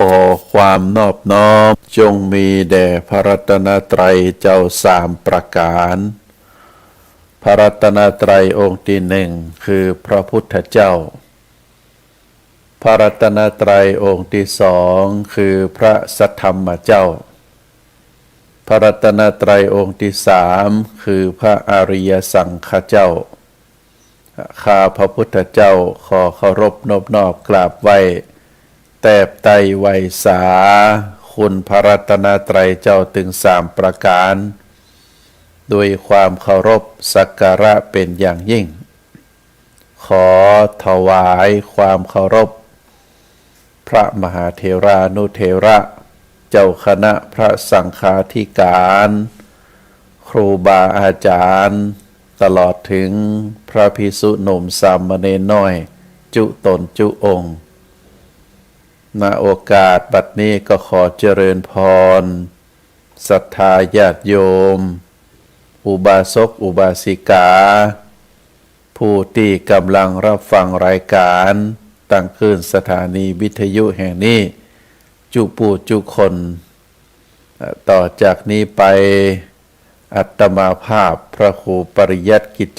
ขอความนอบน้อมจงมีแด่พระรัตนตรัยเจ้าสามประการพระรัตนตรัยองค์ที่หนึ่งคือพระพุทธเจ้าพระรัตนตรัยองค์ที่สองคือพระสัทธรรมเจ้าพระรัตนตรัยองค์ที่สามคือพระอริยสังฆเจ้าข้าพระพุทธเจ้าขอเคารพนอบน้อมกราบไหว้แตบไตรไวสาคุณพระรัตนตรัยเจ้าถึงสามประการโดยความเคารพสักการะเป็นอย่างยิ่งขอถวายความเคารพพระมหาเถรานุเถระเจ้าคณะพระสังฆาธิการครูบาอาจารย์ตลอดถึงพระภิกษุหนุ่มสามเณรน้อยจุตนจุองค์ณโอกาสบัดนี้ก็ขอเจริญพรศรัทธาญาติโยมอุบาสกอุบาสิกาผู้ที่กำลังรับฟังรายการตั้งขึ้นสถานีวิทยุแห่งนี้จุผู้จุคนต่อจากนี้ไปอัตมาภาพพระครูปริยัติกิจ